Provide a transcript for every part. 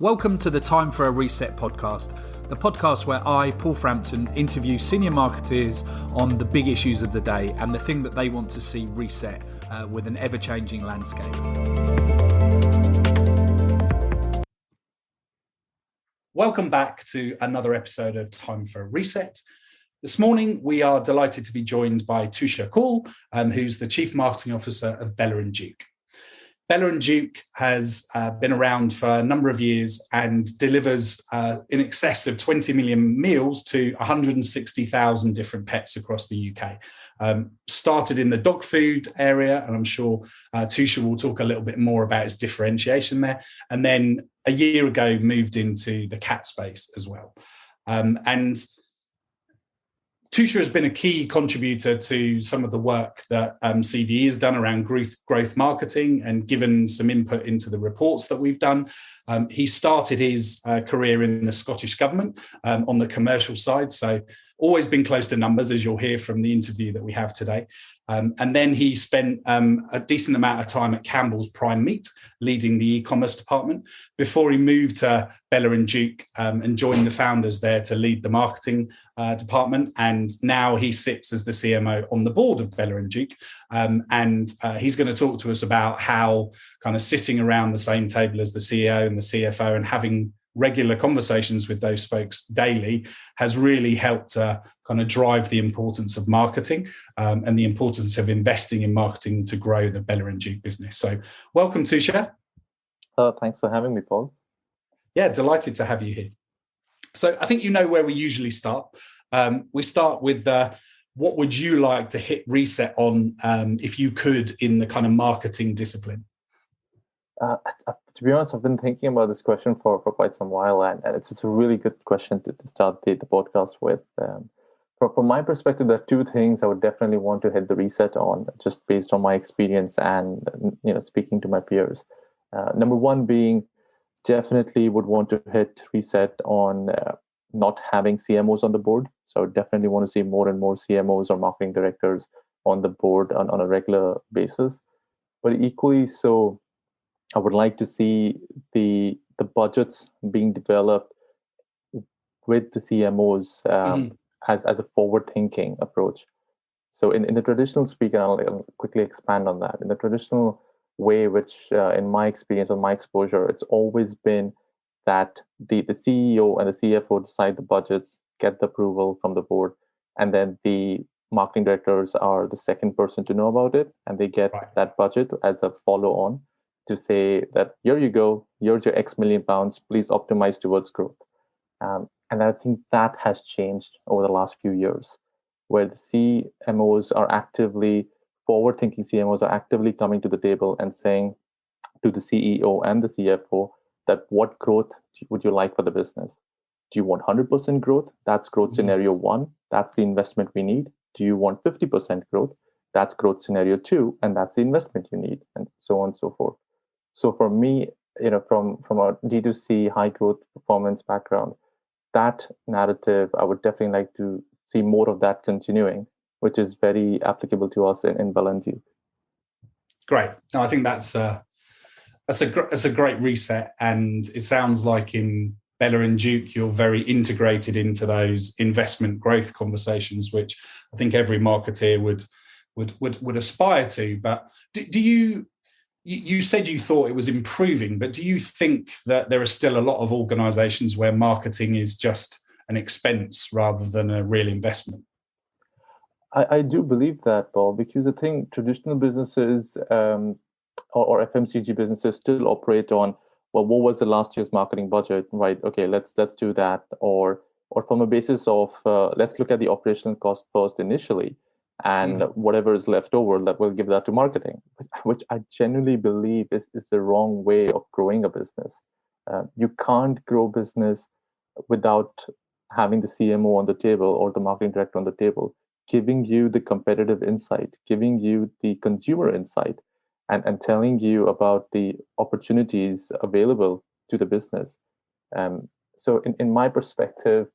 Welcome to the Time for a Reset podcast, the podcast where I, Paul Frampton, interview senior marketers on the big issues of the day and the thing that they want to see reset with an ever-changing landscape. Welcome back to another episode of Time for a Reset. This morning, we are delighted to be joined by Tushar Kaul, who's the Chief Marketing Officer of Bella Duke. Bella Duke has been around for a number of years and delivers in excess of 20 million meals to 160,000 different pets across the UK. Started in the dog food area, and I'm sure Tushar will talk a little bit more about its differentiation there. And then a year ago, moved into the cat space as well. And Tushar has been a key contributor to some of the work that CVE has done around growth marketing and given some input into the reports that we've done. He started his career in the Scottish Government on the commercial side, so always been close to numbers, as you'll hear from the interview that we have today. And then he spent a decent amount of time at Campbells Prime Meat, leading the e-commerce department, before he moved to Bella Duke and joined the founders there to lead the marketing department. And now he sits as the CMO on the board of Bella Duke. And he's going to talk to us about how kind of sitting around the same table as the CEO and the CFO and having regular conversations with those folks daily has really helped kind of drive the importance of marketing and the importance of investing in marketing to grow the Bella Duke business. So welcome, Tushar. Thanks for having me, Paul. Yeah, delighted to have you here. So I think you know where we usually start. We start with what would you like to hit reset on if you could in the kind of marketing discipline? To be honest, I've been thinking about this question for quite some while, and it's a really good question to start the podcast with. From my perspective, there are two things I would definitely want to hit the reset on, just based on my experience and speaking to my peers. Number one being, definitely would want to hit reset on not having CMOs on the board. So I would definitely want to see more and more CMOs or marketing directors on the board on a regular basis. But equally so, I would like to see the budgets being developed with the CMOs as a forward-thinking approach. So in the traditional speak, and I'll quickly expand on that, in the traditional way, which in my experience or my exposure, it's always been that the CEO and the CFO decide the budgets, get the approval from the board, and then the marketing directors are the second person to know about it, and they get that budget as a follow-on to say that, here you go, here's your X million pounds, please optimize towards growth. And I think that has changed over the last few years, where the CMOs are actively, forward-thinking CMOs are actively coming to the table and saying to the CEO and the CFO that what growth would you like for the business? Do you want 100% growth? That's growth scenario one. That's the investment we need. Do you want 50% growth? That's growth scenario two, and that's the investment you need, and so on and so forth. So for me, from a D2C high growth performance background, that narrative, I would definitely like to see more of that continuing, which is very applicable to us in Bella Duke. Great. No, I think that's a great reset, and it sounds like in Bella Duke, you're very integrated into those investment growth conversations, which I think every marketeer would aspire to. But do you said you thought it was improving, but do you think that there are still a lot of organizations where marketing is just an expense rather than a real investment? I do believe that, Paul, because I think traditional businesses or FMCG businesses still operate on, well, what was the last year's marketing budget? Right. Okay, let's do that. Or from a basis of, let's look at the operational cost first initially. And whatever is left over, that we'll give that to marketing, which I genuinely believe is the wrong way of growing a business. You can't grow business without having the CMO on the table or the marketing director on the table, giving you the competitive insight, giving you the consumer insight, and telling you about the opportunities available to the business. So in my perspective,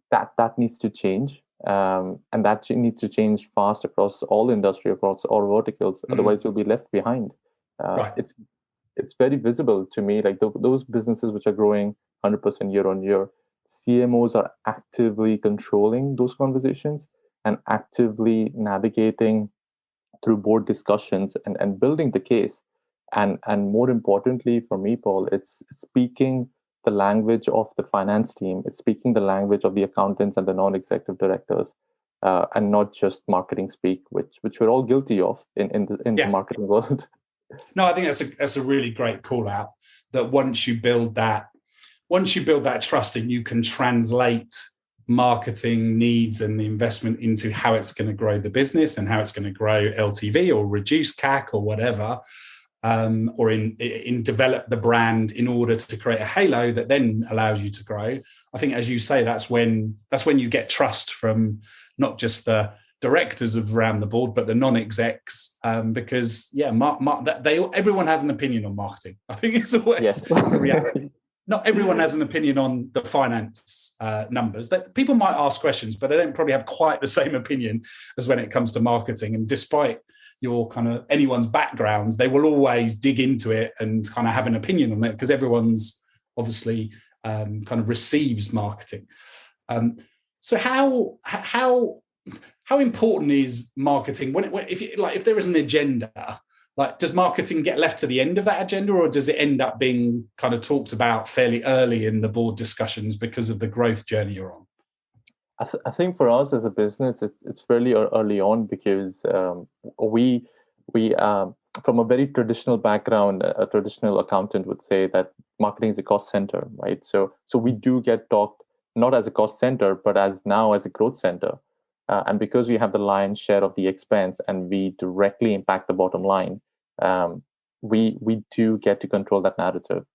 that needs to change. And that needs to change fast across all industry, across all verticals. Otherwise, you'll be left behind. it's very visible to me, like those businesses which are growing 100% year on year, CMOs are actively controlling those conversations and actively navigating through board discussions and building the case. And more importantly for me, Paul, it's speaking the language of the finance team. It's speaking the language of the accountants and the non-executive directors, and not just marketing speak, which we're all guilty of in the marketing world. No, I think that's a really great call out. That once you build that trust and you can translate marketing needs and the investment into how it's going to grow the business and how it's going to grow LTV or reduce CAC or whatever, or in develop the brand in order to create a halo that then allows you to grow. I think, as you say, that's when you get trust from not just the directors around the board, but the non-execs, because everyone has an opinion on marketing. I think it's always the reality. Not everyone has an opinion on the finance numbers. That people might ask questions, but they don't probably have quite the same opinion as when it comes to marketing. And despite your kind of anyone's backgrounds, they will always dig into it and kind of have an opinion on it because everyone's obviously kind of receives marketing. So how important is marketing if there is an agenda? Like, does marketing get left to the end of that agenda, or does it end up being kind of talked about fairly early in the board discussions because of the growth journey you're on? I think for us as a business, it's fairly early on because we from a very traditional background, a traditional accountant would say that marketing is a cost center, right? So we do get talked not as a cost center, but as a growth center. And because we have the lion's share of the expense and we directly impact the bottom line, we do get to control that narrative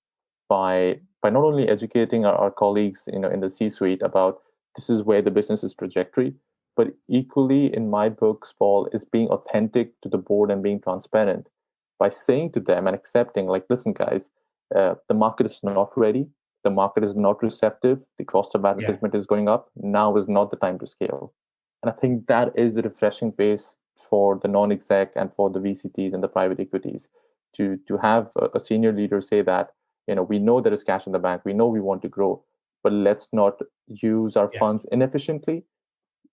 by not only educating our colleagues, in the C-suite about this is where the business's trajectory, but equally in my books, Paul, is being authentic to the board and being transparent by saying to them and accepting, like, listen, guys, the market is not ready. The market is not receptive. The cost of advertisement is going up. Now is not the time to scale. And I think that is the refreshing pace for the non-exec and for the VCTs and the private equities to have a senior leader say that, we know there is cash in the bank. We know we want to grow, but let's not use our funds inefficiently.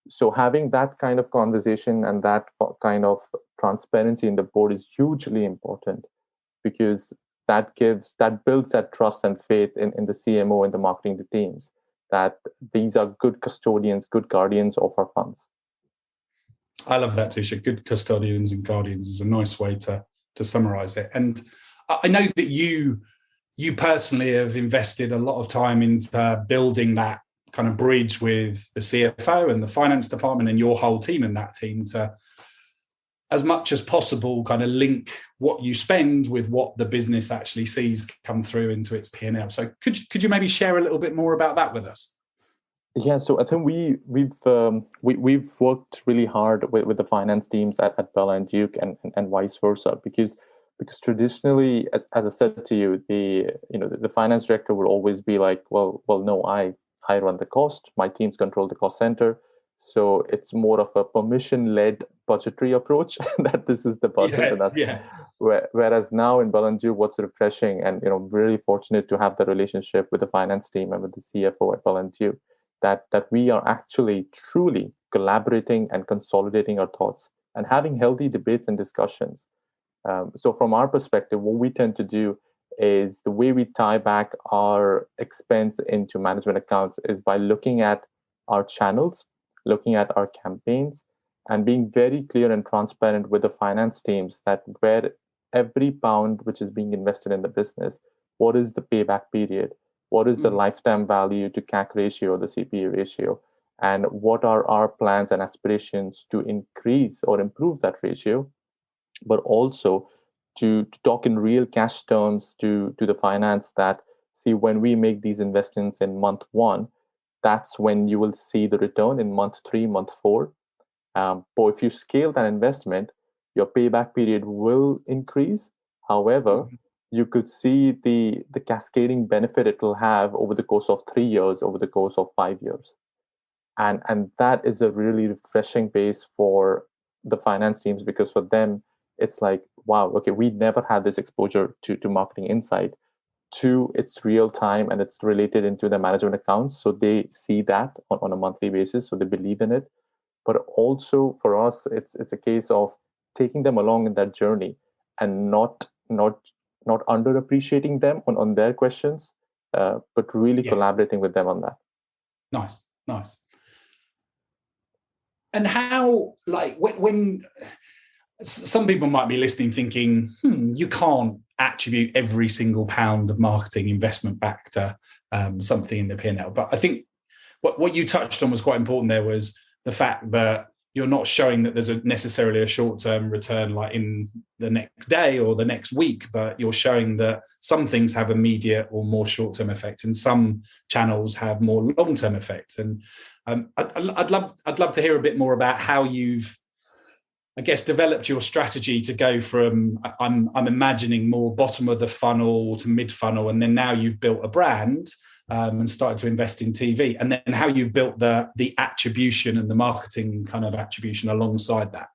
So having that kind of conversation and that kind of transparency in the board is hugely important because that builds that trust and faith in the CMO and the marketing teams that these are good custodians, good guardians of our funds. I love that, Tushar. Good custodians and guardians is a nice way to summarize it. And I know that you personally have invested a lot of time into building that kind of bridge with the CFO and the finance department and your whole team and that team to, as much as possible, kind of link what you spend with what the business actually sees come through into its P&L. So could you maybe share a little bit more about that with us? Yeah, so I think we've worked really hard with the finance teams at Bella and Duke and vice versa because traditionally, as I said to you, the finance director would always be like, well, no, I run the cost, my teams control the cost center, so it's more of a permission-led budgetary approach that this is the budget, whereas now in Bella and Duke, what's refreshing and really fortunate to have the relationship with the finance team and with the CFO at Bella and Duke, that we are actually truly collaborating and consolidating our thoughts and having healthy debates and discussions. So from our perspective, what we tend to do is the way we tie back our expense into management accounts is by looking at our channels, looking at our campaigns, and being very clear and transparent with the finance teams that where every pound which is being invested in the business, what is the payback period? What is the lifetime value to CAC ratio, the CPA ratio? And what are our plans and aspirations to increase or improve that ratio? But also to talk in real cash terms to the finance that, see, when we make these investments in month 1, that's when you will see the return in month 3, month 4. But if you scale that investment, your payback period will increase. However, you could see the cascading benefit it will have over the course of 3 years, over the course of 5 years. And that is a really refreshing base for the finance teams because for them, it's like, wow, okay, we never had this exposure to marketing insight. Two, it's real time and it's related into their management accounts. So they see that on a monthly basis. So they believe in it. But also for us, it's a case of taking them along in that journey and not underappreciating them on their questions, but really Yes. collaborating with them on that. Nice. And how, like, when some people might be listening thinking, you can't attribute every single pound of marketing investment back to something in the P&L. But I think what you touched on was quite important there, was the fact that you're not showing that there's necessarily a short-term return like in the next day or the next week, but you're showing that some things have immediate or more short-term effects and some channels have more long-term effects. And I'd love to hear a bit more about how you've, I guess, developed your strategy to go from, I'm imagining, more bottom of the funnel to mid funnel, and then now you've built a brand and started to invest in TV, and then how you built the attribution and the marketing kind of attribution alongside that.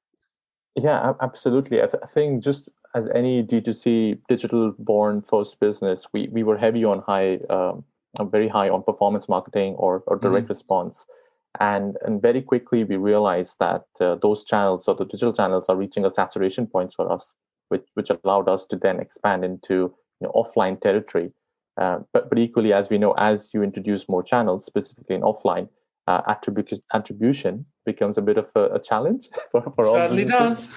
Yeah, absolutely. I think just as any D2C digital born first business, we were heavy on very high on performance marketing or direct response. And very quickly we realized that those channels, or the digital channels, are reaching a saturation point for us, which allowed us to then expand into offline territory. But equally, as we know, as you introduce more channels, specifically in offline, attribution becomes a bit of a challenge for all Certainly does.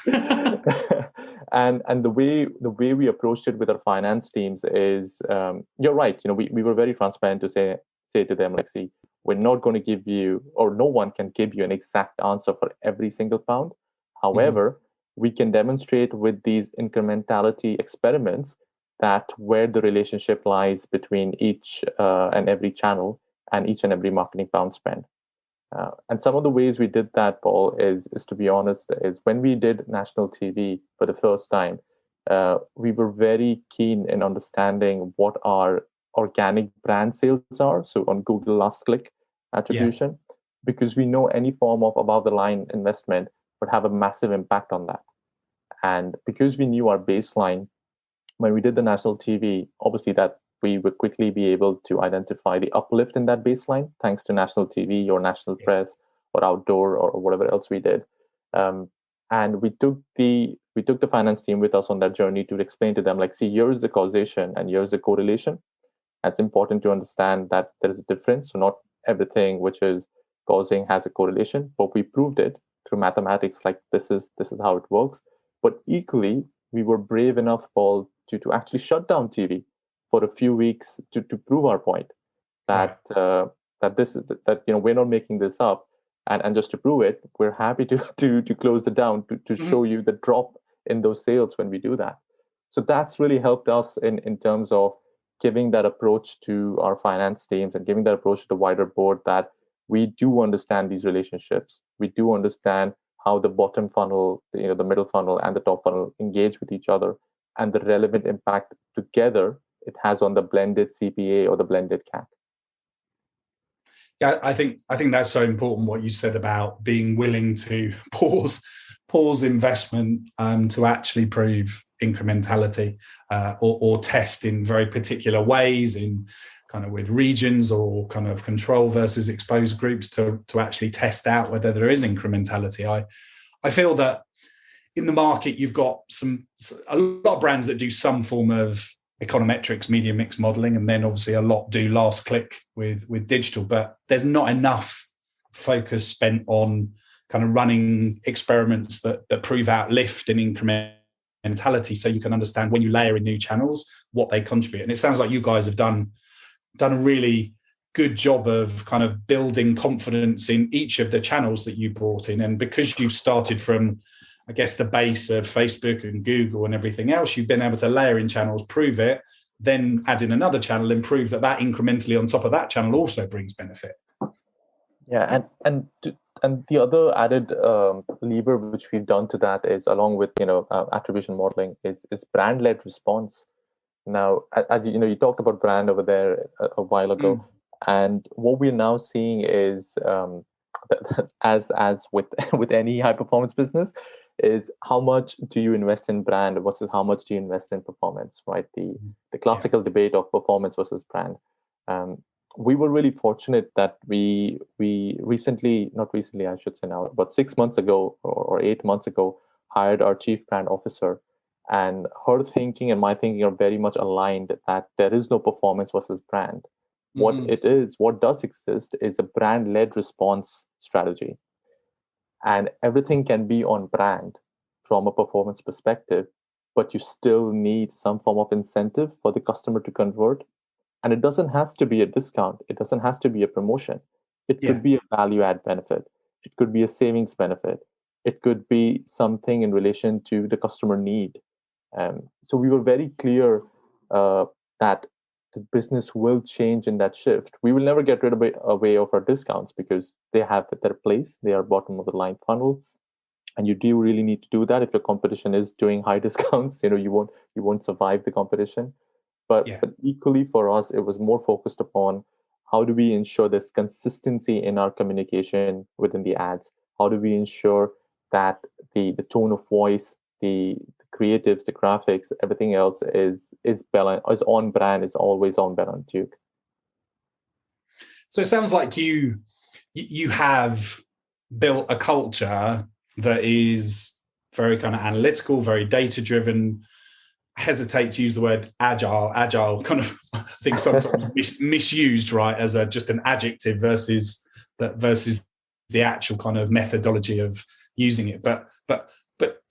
and the way we approached it with our finance teams is, you're right. We were very transparent to say to them, like, see, we're not going to give you, or no one can give you an exact answer for every single pound. However, we can demonstrate with these incrementality experiments that where the relationship lies between each and every channel and each and every marketing pound spent. And some of the ways we did that, Paul, is to be honest, is when we did national TV for the first time, we were very keen in understanding what our organic brand sales are. So on Google last click attribution, because we know any form of above the line investment would have a massive impact on that. And because we knew our baseline, when we did the national TV, obviously that we would quickly be able to identify the uplift in that baseline, thanks to national TV or national press or outdoor or whatever else we did. And we took the finance team with us on that journey to explain to them, like, see, here's the causation and here's the correlation. And it's important to understand that there is a difference. So not everything which is causing has a correlation, but we proved it through mathematics, like this is how it works. But equally, we were brave enough, Paul, to actually shut down TV for a few weeks to prove our point that we're not making this up, and just to prove it, we're happy to close it down to show you the drop in those sales when we do that. So that's really helped us in terms of giving that approach to our finance teams and giving that approach to the wider board, that we do understand these relationships. We do understand how the bottom funnel, the middle funnel and the top funnel engage with each other, and the relevant impact together it has on the blended CPA or the blended CAC. Yeah, I think that's so important what you said about being willing to pause investment to actually prove incrementality or test in very particular ways, in kind of with regions or kind of control versus exposed groups, to actually test out whether there is incrementality. I feel that in the market you've got a lot of brands that do some form of econometrics, media mix modeling, and then obviously a lot do last click with digital, but there's not enough focus spent on kind of running experiments that prove out lift and incrementality, so you can understand when you layer in new channels what they contribute. And it sounds like you guys have done a really good job of kind of building confidence in each of the channels that you brought in. And because you started from, I guess, the base of Facebook and Google and everything else, you've been able to layer in channels, prove it, then add in another channel and prove that incrementally on top of that channel also brings benefit. Yeah, and the other added lever which we've done to that is, along with attribution modeling, is brand-led response. Now, as you talked about brand over there a while ago, and what we're now seeing is, as with any high performance business, is how much do you invest in brand versus how much do you invest in performance, right? The classical debate of performance versus brand. We were really fortunate that we recently, not recently, I should say now, but 6 months ago or 8 months ago, hired our chief brand officer. And her thinking and my thinking are very much aligned that there is no performance versus brand. What does exist is a brand-led response strategy. And everything can be on brand from a performance perspective, but you still need some form of incentive for the customer to convert. And it doesn't have to be a discount. It doesn't have to be a promotion. It could be a value add benefit. It could be a savings benefit. It could be something in relation to the customer need. So we were very clear that the business will change in that shift. We will never get rid of away of our discounts because they have their place. They are bottom of the line funnel, and you do really need to do that. If your competition is doing high discounts, you won't survive the competition. But equally for us, it was more focused upon how do we ensure there's consistency in our communication within the ads? How do we ensure that the tone of voice, the creatives, the graphics, everything else is on brand, is always on Bella Duke. So it sounds like you have built a culture that is very kind of analytical, very data driven. Hesitate to use the word agile kind of I think sometimes misused, right, as just an adjective versus the actual kind of methodology of using it. But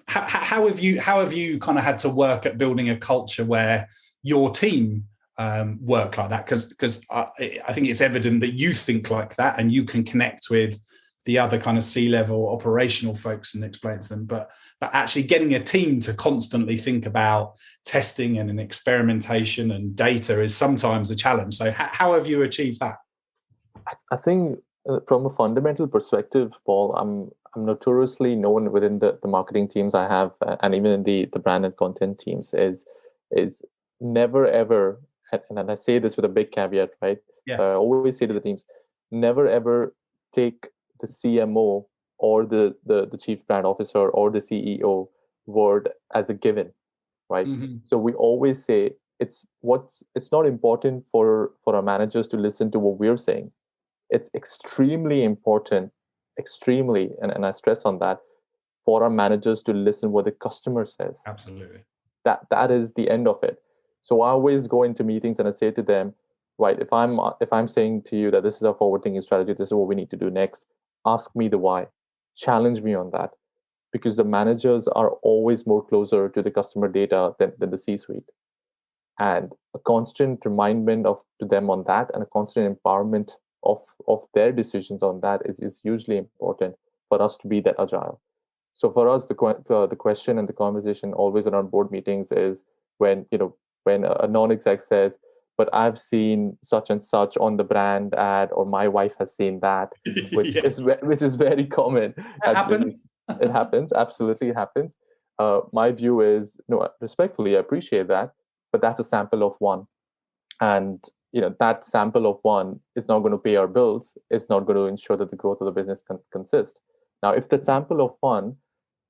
how have you kind of had to work at building a culture where your team work like that? Because I think it's evident that you think like that and you can connect with the other kind of C-level operational folks and explain to them. But actually getting a team to constantly think about testing and experimentation and data is sometimes a challenge. So how have you achieved that? I think from a fundamental perspective, Paul, I'm notoriously known within the marketing teams I have, and even in the brand and content teams, is never ever, and I say this with a big caveat, right? I always say to the teams, never ever take the CMO or the chief brand officer or the CEO word as a given, right? Mm-hmm. So we always say it's not important for our managers to listen to what we're saying. It's extremely important, and I stress on that, for our managers to listen what the customer says. Absolutely. That is the end of it. So I always go into meetings and I say to them, right, if I'm saying to you that this is our forward-thinking strategy, this is what we need to do next, ask me the why. Challenge me on that. Because the managers are always more closer to the customer data than the C-suite. And a constant remindment to them on that and a constant empowerment of their decisions on that is hugely important for us to be that agile. So for us, the question and the conversation always around board meetings is when a non-exec says, but I've seen such and such on the brand ad, or my wife has seen that, which is very common. It happens. Absolutely, it happens. My view is, no, respectfully, I appreciate that, but that's a sample of one, and that sample of one is not going to pay our bills. It's not going to ensure that the growth of the business can consist. Now, if the sample of one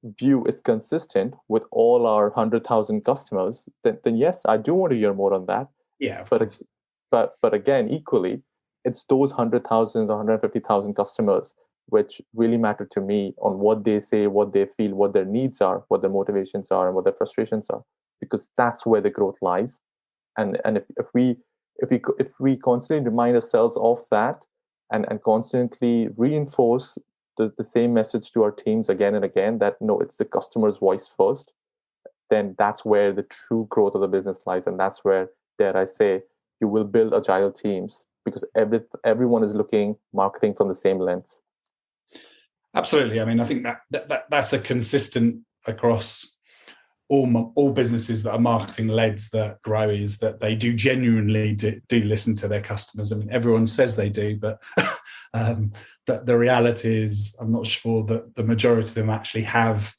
view is consistent with all our 100,000 customers, then yes, I do want to hear more on that. Yeah, but again, equally, it's those 100,000 or 150,000 customers which really matter to me on what they say, what they feel, what their needs are, what their motivations are, and what their frustrations are, because that's where the growth lies. And if we constantly remind ourselves of that and constantly reinforce the same message to our teams again and again, that no, it's the customer's voice first, then that's where the true growth of the business lies, and that's where, dare I say, you will build agile teams, because everyone is looking marketing from the same lens. Absolutely. I mean, I think that's a consistent across all businesses that are marketing led that grow, is that they do genuinely do listen to their customers. I mean, everyone says they do, but the reality is, I'm not sure that the majority of them actually have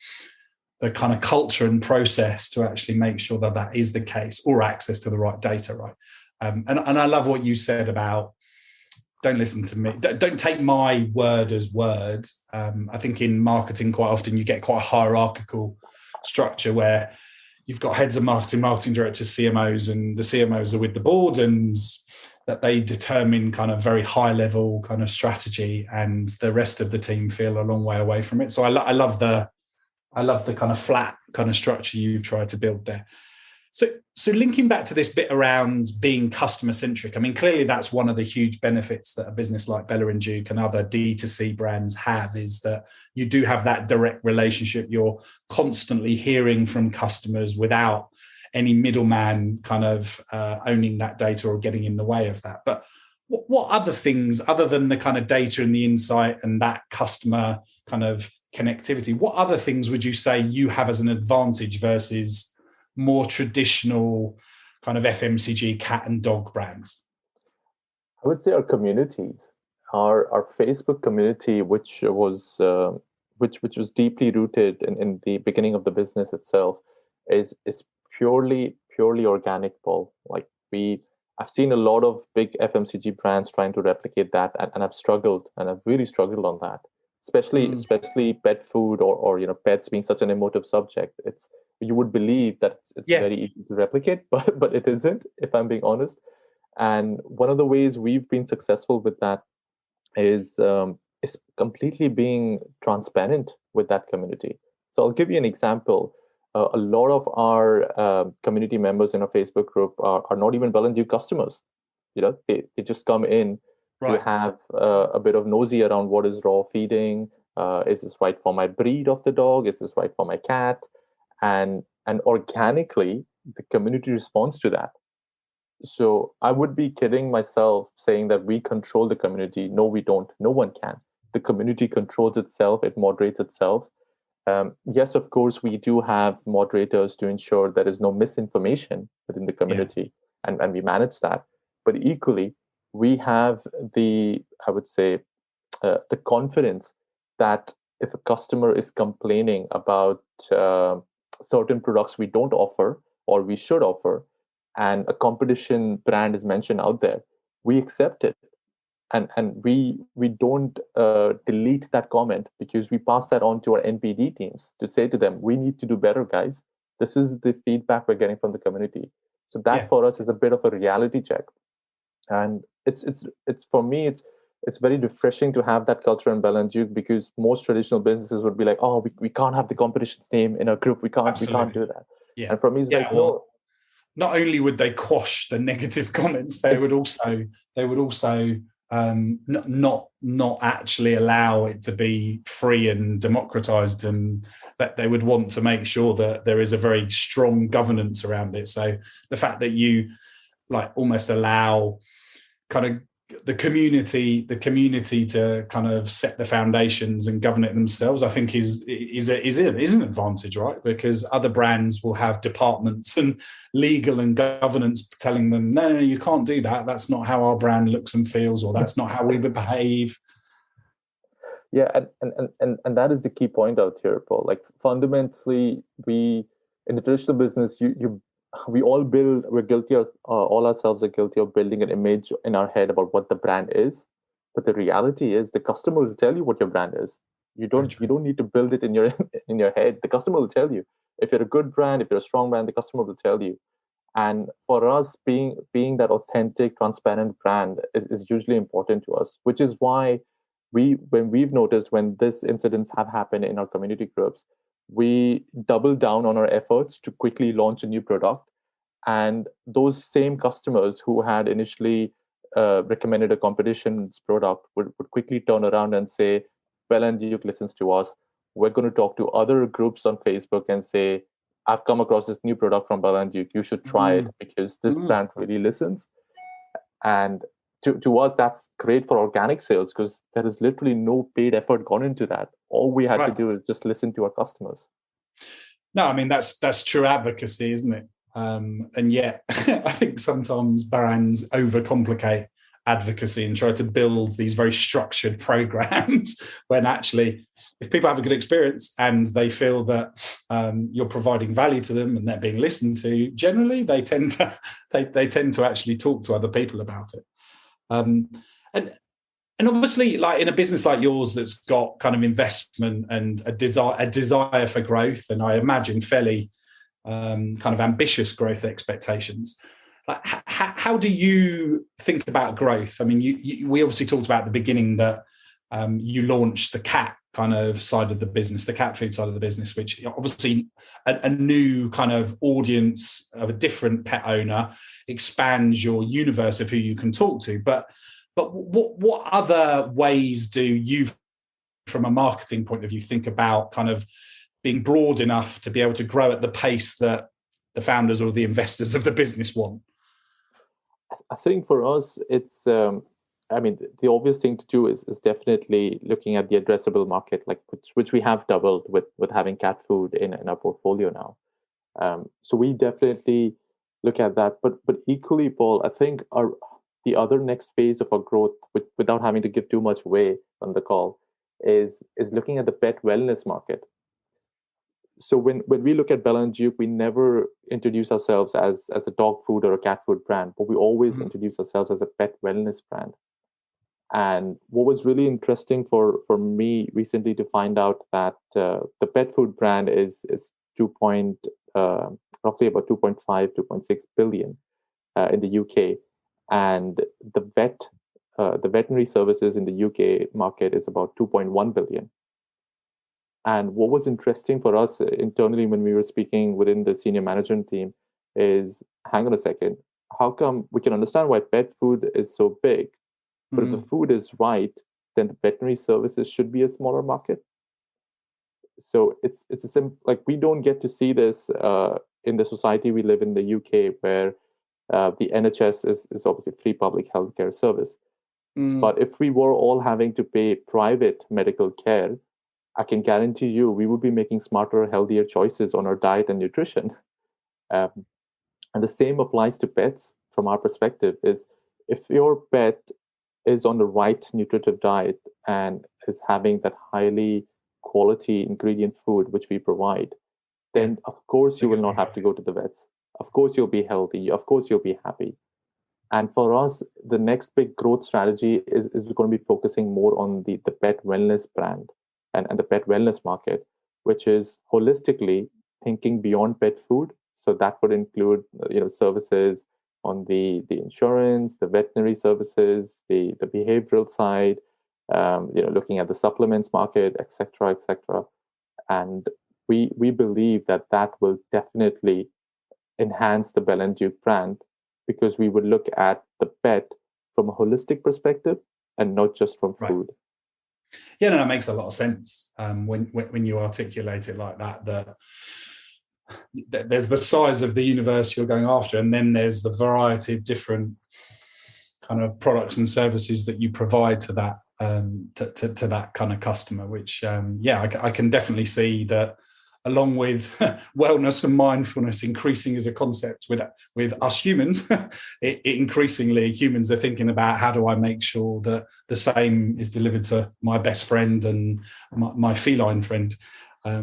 the kind of culture and process to actually make sure that is the case, or access to the right data, right? And I love what you said about don't listen to me. Don't take my word as word. I think in marketing, quite often you get quite a hierarchical structure where you've got heads of marketing, marketing directors, CMOs, and the CMOs are with the board, and that they determine kind of very high level kind of strategy, and the rest of the team feel a long way away from it. So I love the kind of flat kind of structure you've tried to build there. So linking back to this bit around being customer centric, I mean, clearly that's one of the huge benefits that a business like Bella and Duke and other D2C brands have, is that you do have that direct relationship. You're constantly hearing from customers without any middleman kind of owning that data or getting in the way of that. But what other things, other than the kind of data and the insight and that customer kind of connectivity, what other things would you say you have as an advantage versus more traditional kind of FMCG cat and dog brands? I would say our communities, our Facebook community, which was deeply rooted in the beginning of the business itself, is purely organic, Paul. Like I've seen a lot of big FMCG brands trying to replicate that, and I've struggled, and I've really struggled on that. Especially pet food or pets being such an emotive subject. You would believe that it's very easy to replicate, but it isn't, if I'm being honest. And one of the ways we've been successful with that is completely being transparent with that community. So I'll give you an example. A lot of our community members in our Facebook group are not even Bella Duke customers. They just come in to have a bit of nosy around what is raw feeding. Is this right for my breed of the dog? Is this right for my cat? And organically, the community responds to that. So I would be kidding myself saying that we control the community. No, we don't. No one can. The community controls itself. It moderates itself. Yes, of course, we do have moderators to ensure there is no misinformation within the community, and we manage that. But equally, we have the confidence that if a customer is complaining about certain products we don't offer or we should offer, and a competition brand is mentioned out there, we accept it. And we don't delete that comment, because we pass that on to our NPD teams to say to them, we need to do better, guys. This is the feedback we're getting from the community. So that for us is a bit of a reality check. And it's for me, it's very refreshing to have that culture in Bella and Duke, because most traditional businesses would be like, oh, we can't have the competition's name in our group. We can't do that. Yeah. And for me, it's like, no. Not only would they quash the negative comments, they would also not actually allow it to be free and democratized, and that they would want to make sure that there is a very strong governance around it. So the fact that you like almost allow kind of the community to kind of set the foundations and govern it themselves, I think is an advantage, right? Because other brands will have departments and legal and governance telling them, no, you can't do that. That's not how our brand looks and feels, or that's not how we would behave. Yeah, and that is the key point out here, Paul. Like fundamentally, we in the traditional business, we all we're guilty of, all ourselves are guilty of building an image in our head about what the brand is. But the reality is the customer will tell you what your brand is. You don't need to build it in your head. The customer will tell you. If you're a good brand, if you're a strong brand, the customer will tell you. And for us, being that authentic, transparent brand is hugely important to us, which is why when we've noticed when these incidents have happened in our community groups, we double down on our efforts to quickly launch a new product. And those same customers who had initially recommended a competition's product would quickly turn around and say, Bella and Duke listens to us. We're going to talk to other groups on Facebook and say, I've come across this new product from Bella and Duke. You should try it because this brand really listens. And to us, that's great for organic sales, because there is literally no paid effort gone into that. All we had to do is just listen to our customers. No, I mean, that's true advocacy, isn't it? And yet, I think sometimes brands overcomplicate advocacy and try to build these very structured programs when actually, if people have a good experience and they feel that you're providing value to them and they're being listened to, generally they tend to actually talk to other people about it. And And obviously, like in a business like yours that's got kind of investment and a desire for growth, and I imagine fairly kind of ambitious growth expectations. Like, how do you think about growth? I mean, we obviously talked about at the beginning that you launched the cat kind of side of the business, the cat food side of the business, which obviously a new kind of audience of a different pet owner expands your universe of who you can talk to. But what other ways do you, from a marketing point of view, think about kind of being broad enough to be able to grow at the pace that the founders or the investors of the business want? I think for us, it's, I mean, the obvious thing to do is definitely looking at the addressable market, like which we have doubled with having cat food in our portfolio now. So we definitely look at that. But equally, Paul, I think the other next phase of our growth, without having to give too much away on the call, is looking at the pet wellness market. So when we look at Bella Duke, we never introduce ourselves as a dog food or a cat food brand, but we always introduce ourselves as a pet wellness brand. And what was really interesting for me recently to find out that the pet food brand is roughly about 2.5, 2.6 billion in the UK. And the veterinary services in the UK market is about 2.1 billion. And what was interesting for us internally when we were speaking within the senior management team is, hang on a second, how come we can understand why pet food is so big, but if the food is right, then the veterinary services should be a smaller market. So it's like we don't get to see this in the society we live in the UK, where the NHS is obviously free public healthcare service. But if we were all having to pay private medical care, I can guarantee you we would be making smarter, healthier choices on our diet and nutrition. And the same applies to pets from our perspective, is if your pet is on the right nutritive diet and is having that highly quality ingredient food which we provide, then of course you will not have to go to the vets. Of course you'll be healthy. Of course you'll be happy. And for us, the next big growth strategy is going to be focusing more on the pet wellness brand and the pet wellness market, which is holistically thinking beyond pet food. So that would include services on the insurance, the veterinary services, the behavioral side, looking at the supplements market, et cetera, et cetera. And we believe that will definitely enhance the Bella Duke brand, because we would look at the pet from a holistic perspective and not just from food. Yeah, no, that makes a lot of sense when you articulate it like that. There's the size of the universe you're going after, and then there's the variety of different kind of products and services that you provide to that to that kind of customer. Which, I can definitely see that, along with wellness and mindfulness increasing as a concept with us humans, increasingly humans are thinking about, how do I make sure that the same is delivered to my best friend and my feline friend.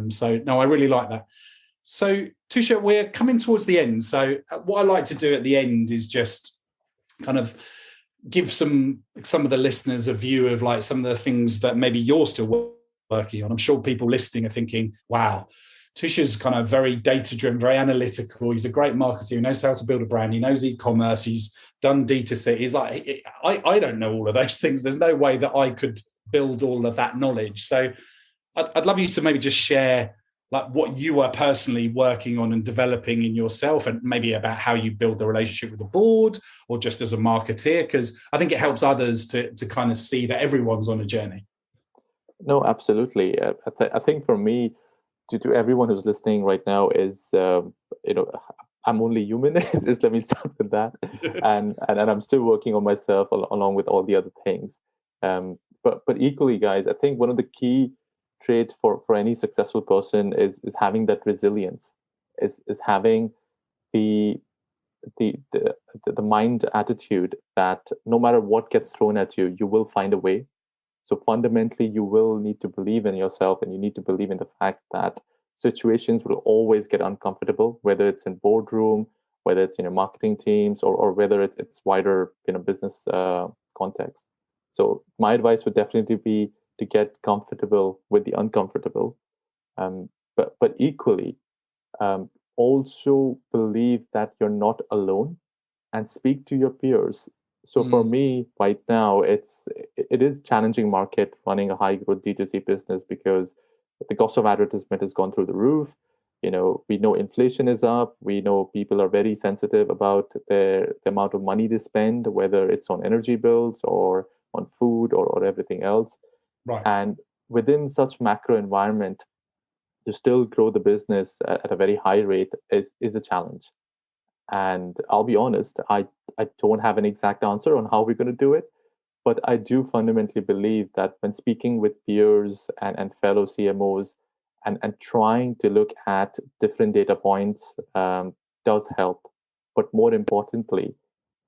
So no, I really like that. So Tushar, we're coming towards the end. So what I like to do at the end is just kind of give some of the listeners a view of like some of the things that maybe you're still working on. I'm sure people listening are thinking, wow, Tushar's kind of very data-driven, very analytical. He's a great marketer. He knows how to build a brand. He knows e-commerce. He's done D2C. He's like, I don't know all of those things. There's no way that I could build all of that knowledge. So I'd love you to maybe just share like what you are personally working on and developing in yourself, and maybe about how you build the relationship with the board or just as a marketeer, because I think it helps others to kind of see that everyone's on a journey. No, absolutely. I think for me, to everyone who's listening right now, is I'm only human. Is let me start with that, and I'm still working on myself along with all the other things. But equally, guys, I think one of the key traits for any successful person is having that resilience, is having the mind attitude that no matter what gets thrown at you, you will find a way. So fundamentally, you will need to believe in yourself, and you need to believe in the fact that situations will always get uncomfortable, whether it's in boardroom, whether it's marketing teams, or whether it's wider business context. So my advice would definitely be to get comfortable with the uncomfortable, but equally, also believe that you're not alone and speak to your peers. So for me right now, it is challenging market running a high growth D2C business because the cost of advertisement has gone through the roof. We know inflation is up. We know people are very sensitive about the amount of money they spend, whether it's on energy bills or on food or everything else. Right. And within such macro environment, to still grow the business at a very high rate is a challenge. And I'll be honest, I don't have an exact answer on how we're going to do it, but I do fundamentally believe that when speaking with peers and fellow CMOs and trying to look at different data points does help. But more importantly,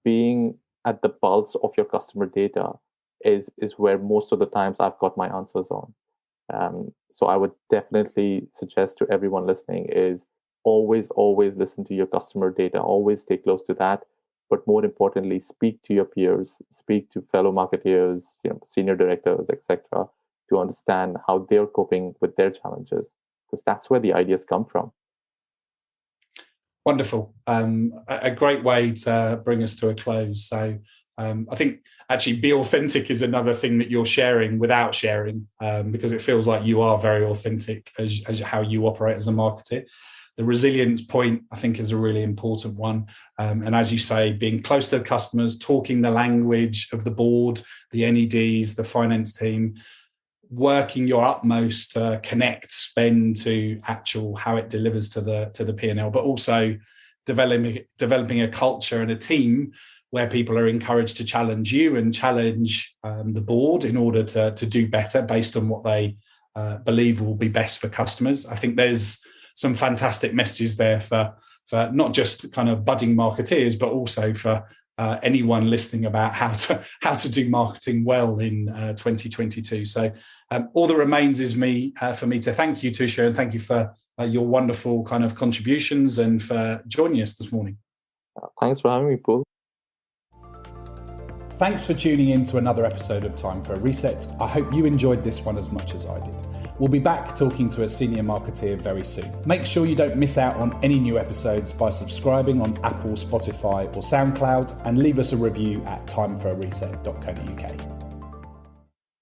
being at the pulse of your customer data is where most of the times I've got my answers on. So I would definitely suggest to everyone listening is always listen to your customer data, always stay close to that. But more importantly, speak to your peers, speak to fellow marketeers, senior directors, etc., to understand how they're coping with their challenges, because that's where the ideas come from. Wonderful. A great way to bring us to a close. So I think actually be authentic is another thing that you're sharing without sharing, because it feels like you are very authentic as how you operate as a marketer. The resilience point, I think, is a really important one. And as you say, being close to the customers, talking the language of the board, the NEDs, the finance team, working your utmost to connect spend to actual how it delivers to the P&L, but also developing a culture and a team where people are encouraged to challenge you and challenge the board in order to do better based on what they believe will be best for customers. I think there's some fantastic messages there for not just kind of budding marketeers, but also for anyone listening about how to do marketing well in 2022. So all that remains is for me to thank you, Tushar, and thank you for your wonderful kind of contributions and for joining us this morning. Thanks for having me, Paul. Thanks for tuning in to another episode of Time for a Reset. I hope you enjoyed this one as much as I did. We'll be back talking to a senior marketeer very soon. Make sure you don't miss out on any new episodes by subscribing on Apple, Spotify or SoundCloud, and leave us a review at timeforareset.co.uk.